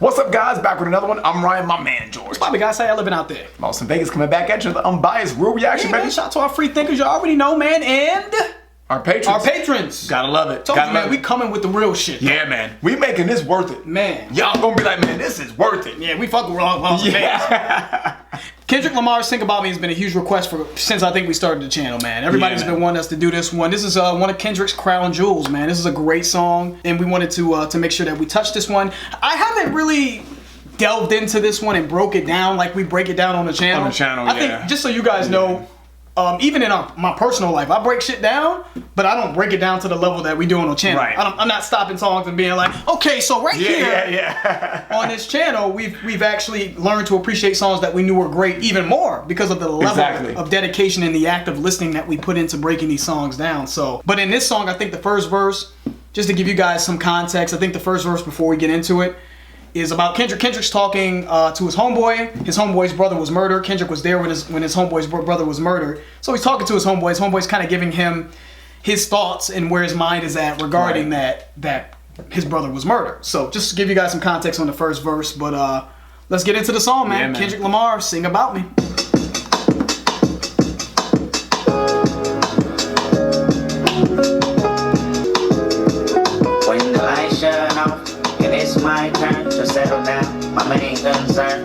What's up, guys? Back with another one. I'm Ryan, my man, George. What's poppin', guys? How y'all living out there? Austin Vegas coming back at you. The unbiased real reaction, baby. Shout out to our free thinkers. You already know, man. And our patrons. Our patrons. Gotta love it. Told you, man, we coming with the real shit. Yeah, man. We making this worth it. Man. Y'all gonna be like, man, this is worth it. Yeah, we fuck with Austin Vegas. Kendrick Lamar's Think About Me has been a huge request since I think we started the channel, man. Everybody's been wanting us to do this one. This is one of Kendrick's crown jewels, man. This is a great song, and we wanted to make sure that we touch this one. I haven't really delved into this one and broke it down like we break it down on the channel. On the channel, I think, just so you guys know, even in my personal life, I break shit down, but I don't break it down to the level that we do on the channel. Right. I'm not stopping songs and being like, okay, so here on on this channel, we've actually learned to appreciate songs that we knew were great even more because of the level of dedication and the act of listening that we put into breaking these songs down. So, but in this song, I think the first verse, just to give you guys some context, I think the first verse before we get into it is about Kendrick. Kendrick's talking to his homeboy. His homeboy's brother was murdered. Kendrick was there when his homeboy's brother was murdered. So he's talking to his homeboy. His homeboy's kind of giving him his thoughts and where his mind is at regarding that his brother was murdered. So just to give you guys some context on the first verse, but let's get into the song, man. Yeah, Kendrick Lamar, Sing About Me. When the lights shut off and it's my turn to settle down, my main concern,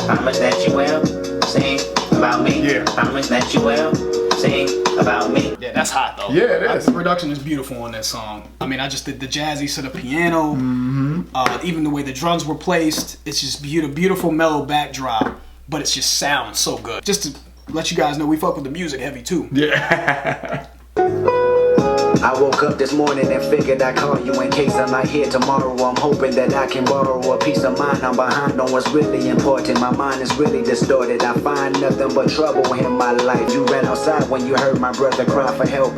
promise that you will sing about me. Yeah. Promise that you will sing about me. Yeah, that's hot though. Yeah, it is. The production is beautiful on that song. I mean, I just did the jazzy sort of piano, even the way the drums were placed. It's just beautiful mellow backdrop, but it just sounds so good. Just to let you guys know, we fuck with the music heavy too. Yeah. I woke up this morning and figured I'd call you in case I'm not here tomorrow. I'm hoping that I can borrow a peace of mind. I'm behind on what's really important. My mind is really distorted. I find nothing but trouble in my life. You ran outside when you heard my brother cry for help.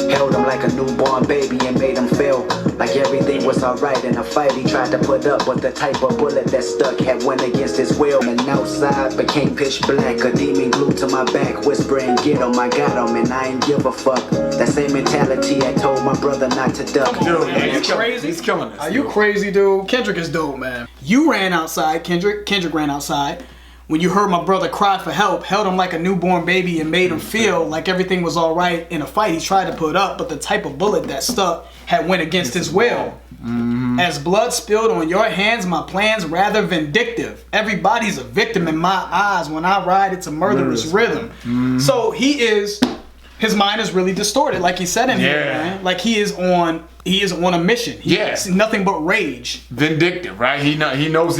Held him like a newborn baby and made him feel like everything was alright in a fight he tried to put up. But the type of bullet that stuck had went against his will. And outside became pitch black. A demon glued to my back, whispering, get him, I got him, and I ain't give a fuck. That same mentality I told my brother not to duck. Dude, Are you crazy? He's killing us. Are you crazy, dude? Kendrick is dope, man. You ran outside, Kendrick. Kendrick ran outside. When you heard my brother cry for help, held him like a newborn baby and made him feel like everything was all right in a fight he tried to put up, but the type of bullet that stuck had went against his will. As blood spilled on your hands, my plan's rather vindictive. Everybody's a victim in my eyes. When I ride, it's a murderous rhythm. So his mind is really distorted, like he said in here, man. Like he is on a mission. He's nothing but rage. Vindictive, right? He knows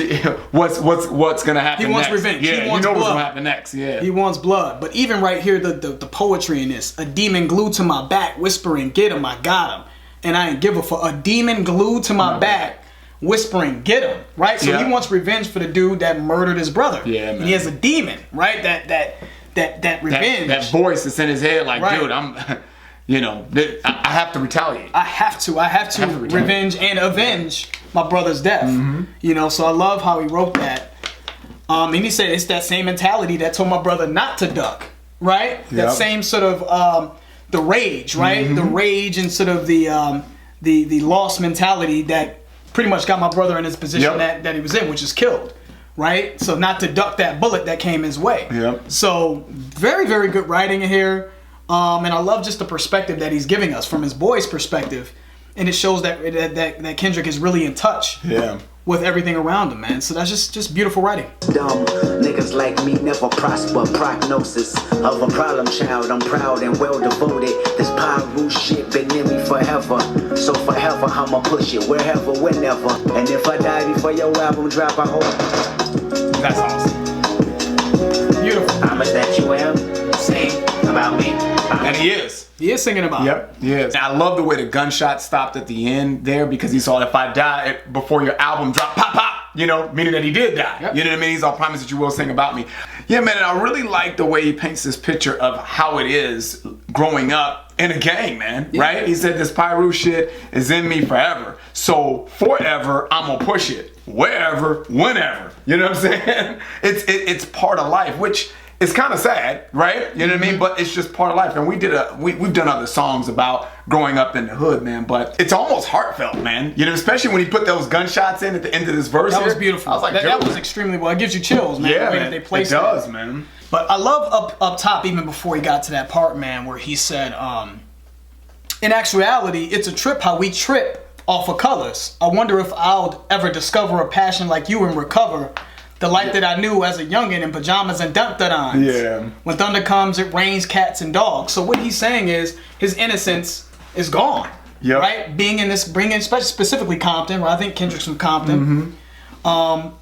what's gonna happen. He wants next. revenge. Yeah, he wants knows blood. what's gonna happen next. Yeah. He wants blood. But even right here, the poetry in this: a demon glued to my back, whispering, "Get him, I got him," and I ain't give a fuck. A demon glued to my back, whispering, "Get him," right? So he wants revenge for the dude that murdered his brother. Yeah, man. And he has a demon, right? That revenge. That voice that's in his head, like, dude, I'm, I have to retaliate. I have to revenge and avenge my brother's death. So I love how he wrote that. And he said it's that same mentality that told my brother not to duck, right? That same sort of the rage, right? The rage and sort of the lost mentality that pretty much got my brother in his position that he was in, which is killed. Right? So not to duck that bullet that came his way. So very, very good writing in here. And I love just the perspective that he's giving us from his boy's perspective. And it shows that Kendrick is really in touch with everything around him, man. So that's just beautiful writing. Dumb niggas like me never prosper. Prognosis of a problem child. I'm proud and well devoted. This Pyru shit been in me forever. So forever I'ma push it wherever, whenever. And if I die before your album drop, I hope. That's awesome. Beautiful. Promise that you will sing about me. And he is. He is singing about it. He is. And I love the way the gunshot stopped at the end there because he saw if I die before your album drop, pop, pop, meaning that he did die. You know what I mean? He's all promise that you will sing about me. Yeah, man, and I really like the way he paints this picture of how it is growing up in a gang, man, right? He said this Pyru shit is in me forever. So forever, I'm gonna push it. Wherever, whenever. You know what I'm saying? It's part of life, which it's kind of sad, right? You know what I mean? But it's just part of life. And we've done other songs about growing up in the hood, man. But it's almost heartfelt, man. You know, especially when he put those gunshots in at the end of this verse. That was beautiful. I was like, that was extremely well. It gives you chills, man. Yeah, the way man. that they placed it does, man. But I love up top, even before he got to that part, man, where he said, in actuality, it's a trip how we trip off of colors. I wonder if I'll ever discover a passion like you and recover the life that I knew as a youngin' in pajamas and dun-dun-duns. Yeah. When thunder comes, it rains cats and dogs. So what he's saying is his innocence is gone. Yep. Right? Being in this, specifically Compton, right? I think Kendrick's from Compton.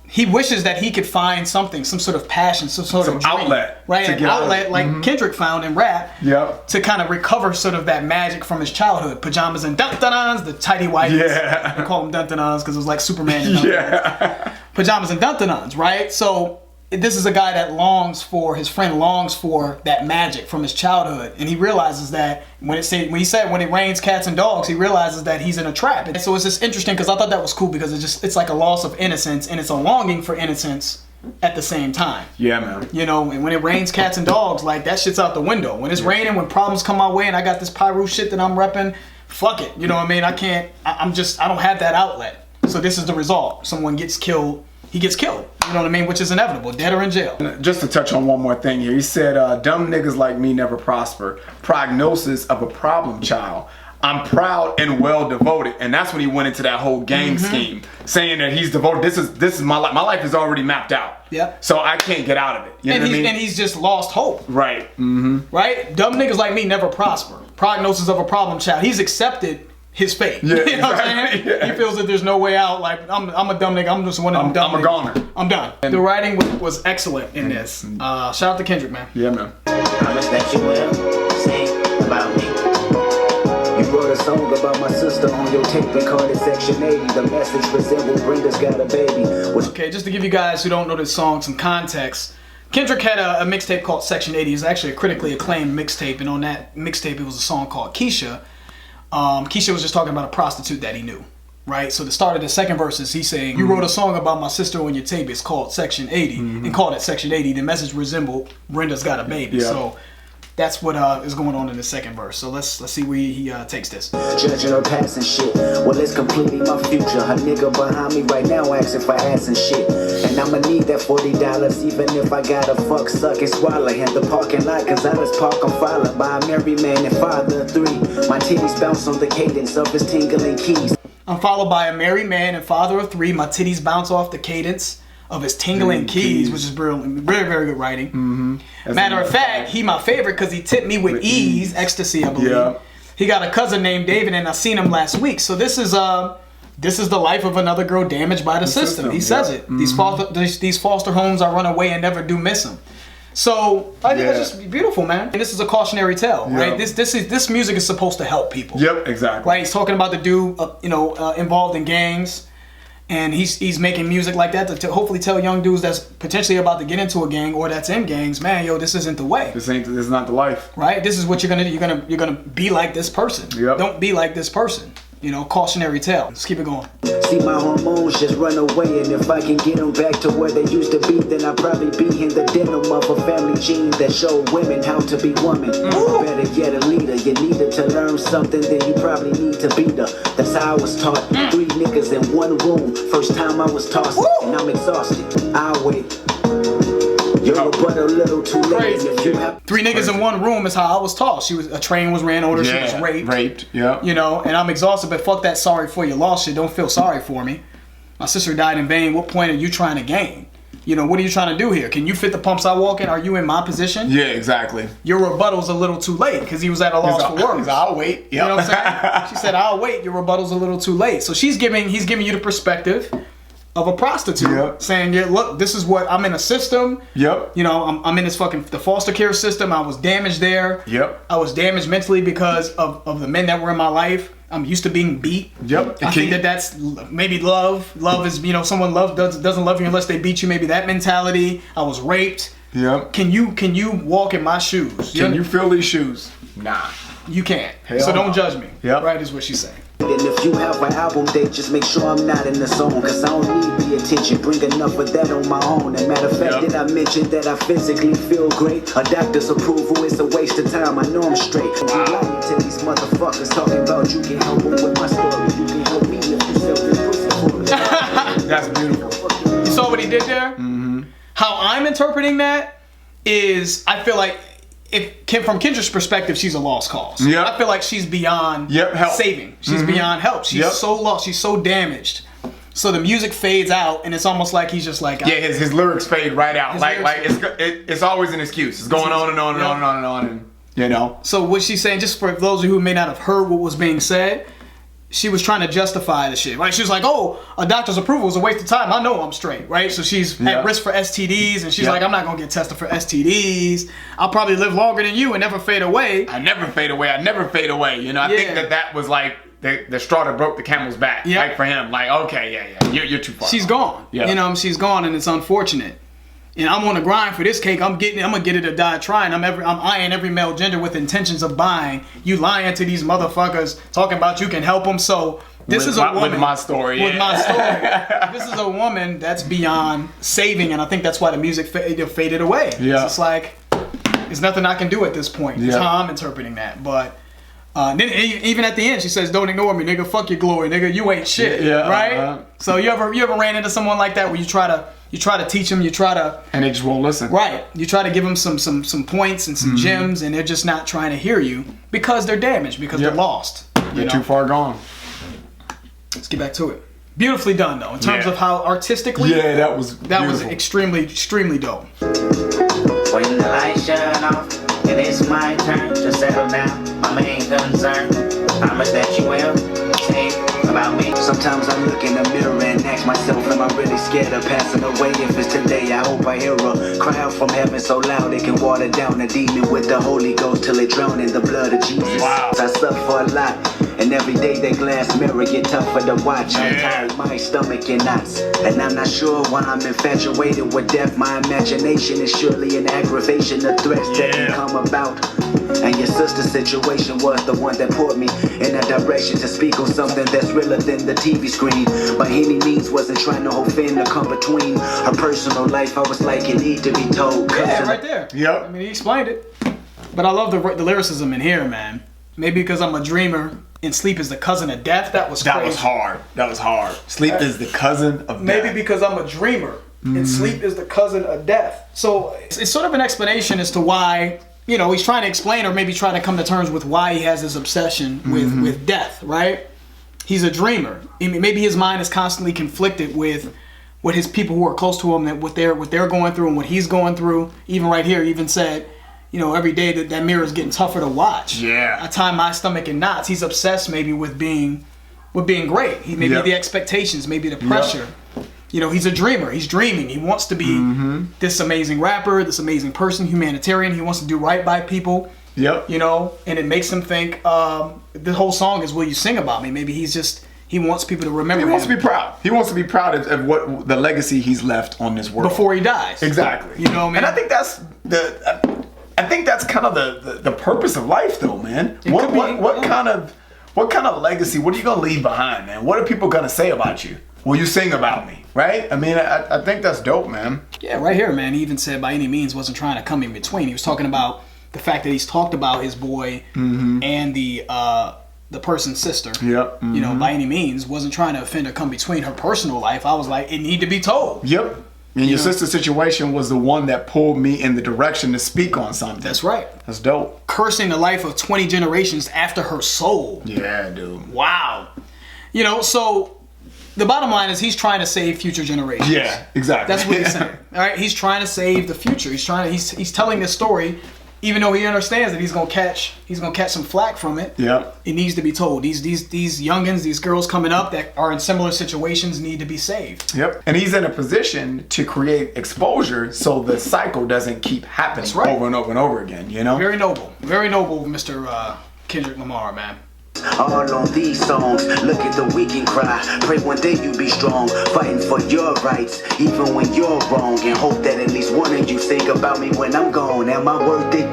He wishes that he could find something, some sort of passion, some sort of dream, outlet. right? An outlet like Kendrick found in rap to kind of recover sort of that magic from his childhood. Pajamas and dun-dun-duns, the tighty whities. Yeah. They call them dun-dun-duns because it was like Superman. And Yeah. Pajamas and dun-dun-duns, right? So this is a guy that his friend longs for that magic from his childhood, and he realizes that when he said when it rains cats and dogs, he realizes that he's in a trap. And so it's just interesting because I thought that was cool because it's like a loss of innocence and it's a longing for innocence at the same time. Yeah, man. You know, and when it rains cats and dogs, like that shit's out the window. When it's raining, when problems come my way and I got this Pyru shit that I'm repping, fuck it. You know what I mean? I don't have that outlet. So this is the result. Someone gets killed. He gets killed, you know what I mean? Which is inevitable, dead or in jail. Just to touch on one more thing here. He said, dumb niggas like me never prosper. Prognosis of a problem child. I'm proud and well devoted. And that's when he went into that whole gang scheme, saying that he's devoted. This is my life. My life is already mapped out. Yep. So I can't get out of it. You know what I mean? And he's just lost hope. Right. Right? Dumb niggas like me never prosper. Prognosis of a problem child. He's accepted his fate. Yeah, you know what I'm saying? Yeah. He feels that there's no way out. Like, I'm a dumb nigga. I'm just one of them dumb I'm a niggas. goner. I'm done. The writing was excellent in this. Shout out to Kendrick, man. Yeah, man. Promise that you will sing about me. You wrote a song about my sister on your tape and called it Section 80. The message resembled Brenda's got a baby. Okay, just to give you guys who don't know this song some context, Kendrick had a mixtape called Section 80. It's actually a critically acclaimed mixtape, and on that mixtape it was a song called Keisha. Keisha was just talking about a prostitute that he knew, right? So the start of the second verse is he's saying, you wrote a song about my sister on your tape, it's called Section 80, and called it Section 80. The message resembled Brenda's got a baby. Yeah. So that's what is going on in the second verse. So let's see where he takes this. Judging her past and shit. Well, it's completely my future. Her nigga behind me right now asking for ass and shit. And I'ma need that $40 even if I gotta fuck, suck, and swallow. In the parking lot, cause I just park, I'm followed by a married man and father of three. My titties bounce on the cadence of his tingling keys. I'm followed by a married man and father of three. My titties bounce off the cadence of his tingling keys, which is brilliant. Very, very good writing. Matter of fact, he my favorite because he tipped me with ease, ecstasy, I believe. Yeah. He got a cousin named David, and I seen him last week. So this is the life of another girl damaged by the system. He says it. These foster homes I run away and never do miss them. So I think it's just beautiful, man. And this is a cautionary tale, right? This music is supposed to help people. Yep, exactly. Right? He's talking about the dude, involved in gangs. And he's making music like that to hopefully tell young dudes that's potentially about to get into a gang or that's in gangs, man, yo, this isn't the way. This is not the life. Right? This is what you're gonna be like this person. Yep. Don't be like this person. You know, cautionary tale. Let's keep it going. See my hormones just run away, and if I can get them back to where they used to be, then I'll probably be in the denim of a family gene that showed women how to be women. Better yet, a leader. You needed to learn something, then you probably need to be the. That's how I was taught. 3 niggas in one room. First time I was tossed, and I'm exhausted. I'll wait. You're but a little too late. Crazy. 3 niggas in one room is how I was taught. A train was ran over. She was raped. Yeah. You know, and I'm exhausted. But fuck that sorry for your loss shit. Don't feel sorry for me. My sister died in vain. What point are you trying to gain? You know, what are you trying to do here? Can you fit the pumps I walk in? Are you in my position? Yeah, exactly. Your rebuttal's a little too late because he was at a loss for words. I'll wait. Yep. You know what I'm saying? She said, "I'll wait. Your rebuttal's a little too late." So he's giving you the perspective of a prostitute, saying, "Yeah, look, this is what I'm in a system. Yep. You know, I'm in this the foster care system. I was damaged there. Yep. I was damaged mentally because of the men that were in my life. I'm used to being beat. Yep. I think that's maybe love. Love is, someone doesn't love you unless they beat you. Maybe that mentality. I was raped. Yep. Can you walk in my shoes? Can you feel these shoes? Nah. you can't. Hell so don't no. judge me. Yep. Right, is what she's saying. And if you have an album date, just make sure I'm not in the zone, cause I don't need the attention, bring enough of that on my own. And matter of fact, did I mention that I physically feel great? A doctor's approval is a waste of time, I know I'm straight. You lying to these motherfuckers talking about you can help them with my story. You can help me if you sell this pussy for me. That's beautiful. You saw what he did there? Mm-hmm. How I'm interpreting that is, I feel like, from Kendra's perspective, she's a lost cause. Yep. I feel like she's beyond help. saving. She's beyond help. She's so lost. She's so damaged. So the music fades out, and it's almost like he's just like... his lyrics fade right out. It's always an excuse. It's going on and on and on and on and on, and you know. So what she's saying, just for those of you who may not have heard what was being said, she was trying to justify the shit, right? She was like, oh, a doctor's approval is a waste of time. I know I'm straight, right? So she's at risk for STDs, and she's like, I'm not going to get tested for STDs. I'll probably live longer than you and never fade away. I never fade away. You know, I think that was like the straw that broke the camel's back, like for him. Like, okay, you're too far. She's gone. Yeah. You know, she's gone, and it's unfortunate. And I'm on the grind for this cake. I'm gonna get it or die trying. I'm eyeing every male gender with intentions of buying. You lying to these motherfuckers, talking about you can help them. So this is a woman with my story. With my story, this is a woman that's beyond saving, and I think that's why the music faded away. Yeah. It's just like there's nothing I can do at this point. That's how I'm interpreting that. But then even at the end, she says, "Don't ignore me, nigga. Fuck your glory, nigga. You ain't shit." Yeah. Right. So you ever ran into someone like that where you try to teach them, and they just won't listen. Right. You try to give them some points and some gems, and they're just not trying to hear you because they're damaged, because they're lost. They're too far gone. Let's get back to it. Beautifully done, though, in terms of how artistically. Yeah, that was extremely, extremely dope. When the lights shut off, and it's my turn to settle down. My main concern, how much that you will say about me. Sometimes I look in the mirror and ask myself, am I really scared of passing away? If it's today, I hope I hear a cry out from heaven so loud it can water down a demon with the Holy Ghost till it drown in the blood of Jesus. Wow. I suffer a lot, and every day that glass mirror get tougher to watch. I'm tired, my stomach in knots, and I'm not sure why I'm infatuated with death. My imagination is surely an aggravation of threats that can come about. And your sister's situation was the one that poured me in a direction to speak on something that's realer than the TV screen. By any means wasn't trying to offend or come between her personal life. I was like, it need to be told. Yeah, right there. Yep. I mean, he explained it. But I love the lyricism in here, man. Maybe because I'm a dreamer and sleep is the cousin of death. That was crazy. That was hard. Sleep is the cousin of death. Maybe because I'm a dreamer and sleep is the cousin of death. So it's sort of an explanation as to why, you know, he's trying to explain or maybe trying to come to terms with why he has this obsession with death, right? He's a dreamer. I mean, maybe his mind is constantly conflicted with what his people who are close to him, that what they're going through and what he's going through. Even right here, he even said, you know, every day that mirror is getting tougher to watch. Yeah. I tie my stomach in knots. He's obsessed maybe with being great. He maybe the expectations, maybe the pressure. You know, he's a dreamer. He's dreaming. He wants to be this amazing rapper, this amazing person, humanitarian. He wants to do right by people. Yep. You know, and it makes him think the whole song is "Will You Sing About Me?" Maybe he wants people to remember him. He wants to be proud. He wants to be proud of what the legacy he's left on this world before he dies. Exactly. You know what I mean? And I think that's kind of the purpose of life, though, man. What kind of legacy? What are you gonna leave behind, man? What are people gonna say about you? Will you sing about me? Right? I mean, I think that's dope, man. Yeah, right here, man. He even said by any means wasn't trying to come in between. He was talking about the fact that he's talked about his boy and the person's sister. Yep. You know, by any means wasn't trying to offend or come between her personal life. I was like, it need to be told. Yep. And your sister's situation was the one that pulled me in the direction to speak on something. That's right. That's dope. Cursing the life of 20 generations after her soul. Yeah, dude. Wow. You know, so the bottom line is he's trying to save future generations. Yeah, exactly. That's what he's saying. All right, he's trying to save the future. He's telling this story, even though he understands that he's gonna catch some flack from it. Yeah. It needs to be told. These youngins, these girls coming up that are in similar situations need to be saved. Yep. And he's in a position to create exposure so the cycle doesn't keep happening over and over and over again, you know? Very noble, Mr. Kendrick Lamar, man. All on these songs, look at the weak and cry. Pray one day you be strong, fighting for your rights, even when you're wrong. And hope that at least one of you think about me when I'm gone. Am I worth it?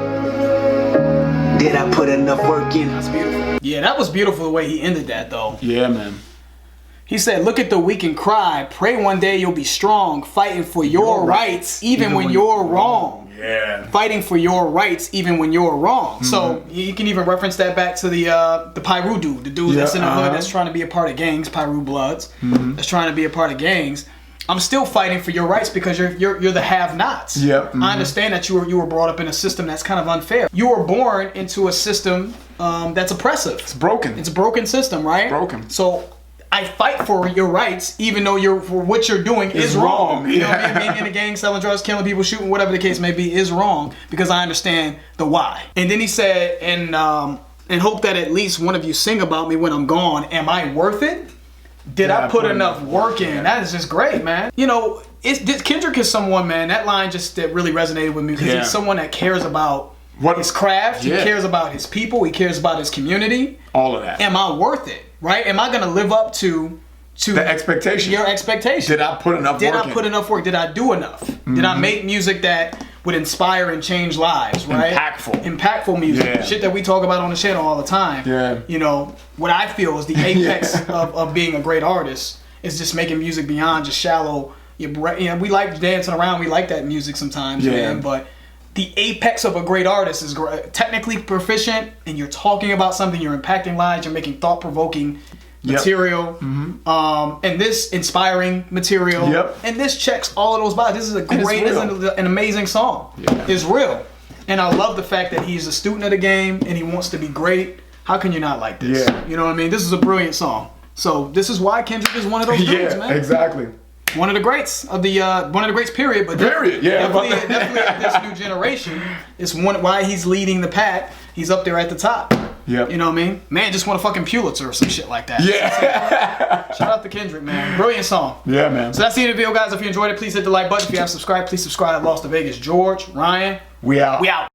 Did I put enough work in? That's beautiful. Yeah, that was beautiful the way he ended that though. Yeah, man. He said, look at the weak and cry. Pray one day you'll be strong, fighting for your rights, even when you're wrong. Yeah. Fighting for your rights, even when you're wrong. So you can even reference that back to the Pyru dude, the dude that's in the hood that's trying to be a part of gangs, Pyru Bloods, that's trying to be a part of gangs. I'm still fighting for your rights because you're the have-nots. Yep. I understand that you were brought up in a system that's kind of unfair. You were born into a system that's oppressive. It's broken. It's a broken system, right? Broken. So I fight for your rights, even though what you're doing is wrong. You know what I mean? Being in a gang, selling drugs, killing people, shooting, whatever the case may be, is wrong because I understand the why. And then he said, and hope that at least one of you sing about me when I'm gone. Am I worth it? Did I put enough work in? That is just great, man. You know, Kendrick is someone, man. That line that really resonated with me because he's someone that cares about his craft. He cares about his people. He cares about his community. All of that. Am I worth it? Right? Am I going to live up to the expectation? Your expectation. Did I put enough work in? Did I put enough work? Did I do enough? Did I make music that would inspire and change lives, right? Impactful music. Yeah. Shit that we talk about on the channel all the time. Yeah. You know, what I feel is the apex of being a great artist is just making music beyond just shallow. You know, we like dancing around. We like that music sometimes, man. But the apex of a great artist is technically proficient, and you're talking about something, you're impacting lives, you're making thought-provoking material, and this inspiring material, and this checks all of those boxes. This is an amazing song. It's real, and I love the fact that he's a student of the game and he wants to be great. How can you not like this? You know what I mean? This is a brilliant song. So this is why Kendrick is one of those dudes, man. Exactly. One of the greats of the one of the greats, period. But definitely this new generation is why he's leading the pack. He's up there at the top. Yep. You know what I mean? Man just won a fucking Pulitzer or some shit like that. Yeah. Shout out to Kendrick, man. Brilliant song. Yeah, man. So that's the end of the video, guys. If you enjoyed it, please hit the like button. If you haven't subscribed, please subscribe. Lost to Vegas. George, Ryan. We out. We out.